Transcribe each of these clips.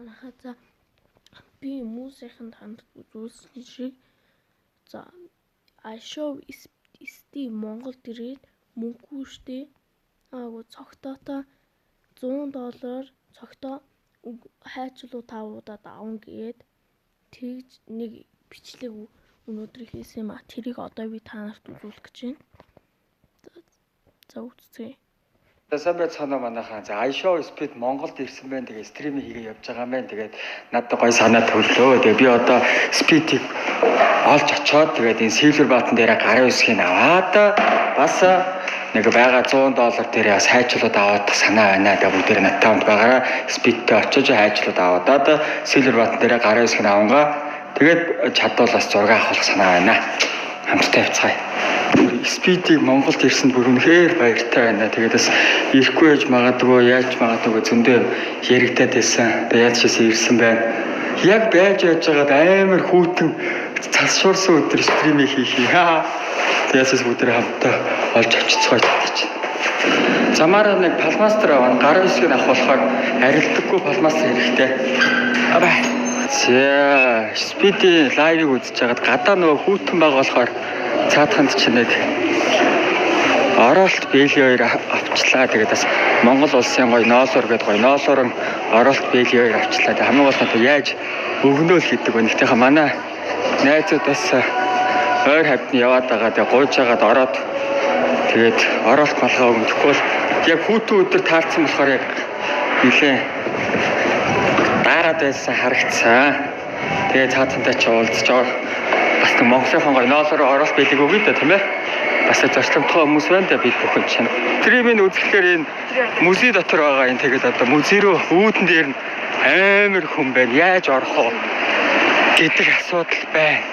манайхаа за би хүмүүсийн танд үзүүлсэн шиг за iShow ST Монголд ирээд мөнгөө штэ цогтоотоо $100 цогтоо хайчлуу 5 удаа даван гээд тэгж нэг бичлэг өнөөдөр хийсэн юм а. Тэрийг одоо би та нарт үзүүлэх гэж байна. За үзье. Сайн байцгаана манайхаа. За iShow Speed Монголд ирсэн байна. Тэгээ стриминг хийгээ явж байгаа юм байна. Тэгээд надад гоё санаа төрлөө. Тэгээ би одоо Speed-ийг олж очоод тэгээд энэ Silver Button дээр гарын үсгийг аваад бас нэг байгаа $100 дээр бас хайчлууд аваад санаа байна. Тэгээ бүгдээр надтай хамт байгаараа Speed-тэй очиж хайчлууд аваад Silver Button дээр гарын үсгийг авангаа тэгээд чадвал бас зураг авах санаа байна. Хамтдаа явцгаая. Speed-ийг Монголд ирсэнд бүр үнэхээр баяртай байна. Тэгээд бас ирэхгүй яж магадгүй яаж магадгүй зөндөө яригдаад байсан. Тэгээд яаж ч ирсэн байна. Яг байж байгаад амар хүүтэн цалшуурсан өдөр стримийг хийх юм. Тэгээс бүгд хамтдаа олж авчихцгаая гэж. Замаараа нэг палмастер аваа. Гарын үсгийг авах болохоор арилдаггүй палмастер хэрэгтэй. Абай. За Speed-ийн лайвыг үзэж байгаад гадаа нөгөө хүүтэн байгаа болохоор цаатханд чинь нэг оролт бэйли хоёр авчлаа. Тэгээд бас Монгол улсын гоё ноолоор гэдэг гоё ноолоор оролт бэйли хоёр авчлаа. Тэгээд хамгийн гол нь яаж өгнөөл гэдэг байна. Гэхдээ манай найзуудаас ойр хавьд нь яваад байгаа. Тэгээд гуйж байгаад ороод тэгээд оролт малгай өгөхгүй бол яг хүүтэн өдөр таарсан болохоор яг нэлээ дараад байсан харагдсан. Тэгээд цаатхантай ч уулзж бас Монголын гоё ноолоор оролт бэлэг өгье дээ тийм ээ. Бас зорчигтой хүмүүс байна да бид бүхэн чинь. Стримийг үзэхлээр энэ музей дотор байгаа юм. Тэгээд одоо музей рүү үүдэн дээр нь амар хүн байна. Яаж орох вэ гэдэг асуудал байна.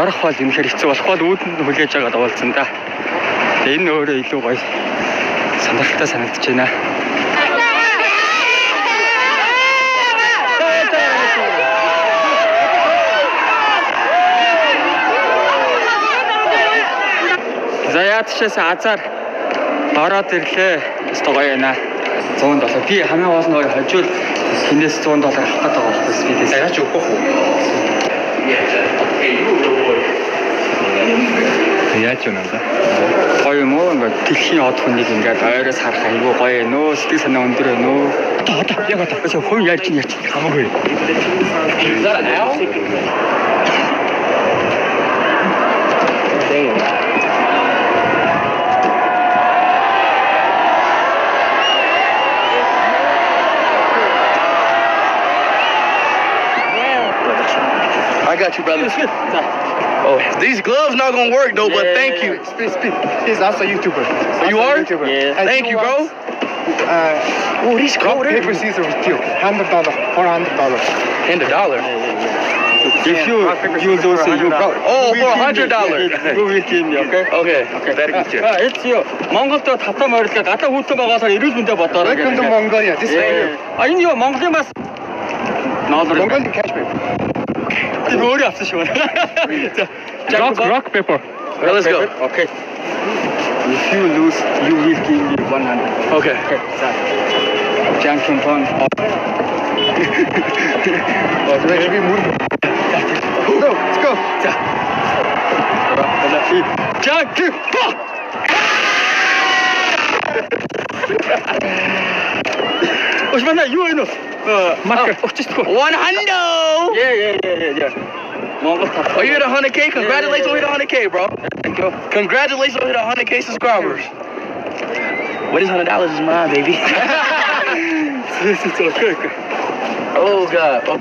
Орох бол үнэхээр хэцүү болохгүй үүдэнд хүлээж аваад уулзсан да. Энэ өөрөө илүү гоё сонирхолтой санагдаж байна. За яатчаас азар ороод ирлээ. Өстой гоё байна. $100. Би хамгийн гол нь хожууд хинээс $100 авах гэдэг байгаа байхгүй бидээс. Яаж өгөх вэ? Яаж юм бэ? Гоё юм уу? Ингээд дэлхийн од хүнийг ингээд ойроос харах айгүй гоё ээ нөө. Сэтгэл санаа өндөр ээ нөө. Одоо яг одоо хөө яаж чинь хамаагүй. I got you, brother. Oh, these gloves not gonna work though, but thank you. He's also a YouTuber. So you are? YouTuber. Yeah. Thank you, bro. Oh, these rock, paper, scissors, deal. $100, $400. $100. If you use also you Oh, for $100. You will give me, okay? Okay. Better get you. It's you. Монголд татаа морилоо гадаа хүүтэн байгаасаар эрүүл мэндэ бодоорой. Welcome to Mongolia. This is here. Энэ юу Монголын бас Mongolian cash paper. тийм өөрөө авсан шүү. Rock paper. Okay, let's go. Okay. If you lose, you will give me 100. Okay. Junction fund. Let's go. Junction fund. Osman, you know. Marker. 100. Yeah. Oh, you hit 100K? Congratulations on hitting 100K, bro. Thank you. Congratulations on hitting 100K subscribers. What is $100 is mine, baby. This is okay. Oh, God. Oh.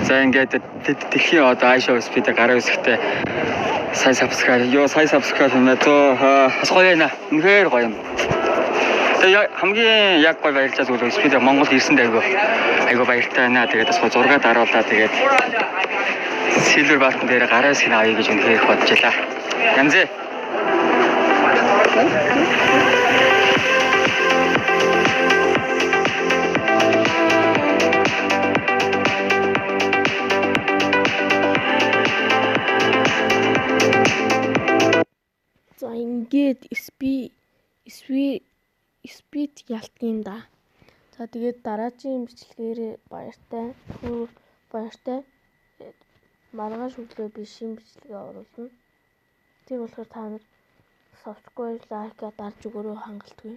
За ингээд дэлхийн одоо iShow Speed гараа үсгтэй сайн subscribe юмаа зөө бас гоё байна. Үнэхээр гоё юм. Тэгээ хамгийн яг гоё баярлалаа зөвлөө Speed Монгол ирсэн айгүй баяртай байна. Тэгээд бас зураг даруулаа. Тэгээд Silver Button дээр гараа үсгийг авъя гэж үнэхээр бодож байлаа. Янзээ. За ингээд SB спид ялтгийн да. За тэгээд дараагийн бичлэгээр баяртай. Баяртай. Маргааш өглөө би шинэ бичлэгээ оруулна. Тийм болохоор та нар subscribe, like дарж өгөөрэй хангалтгүй.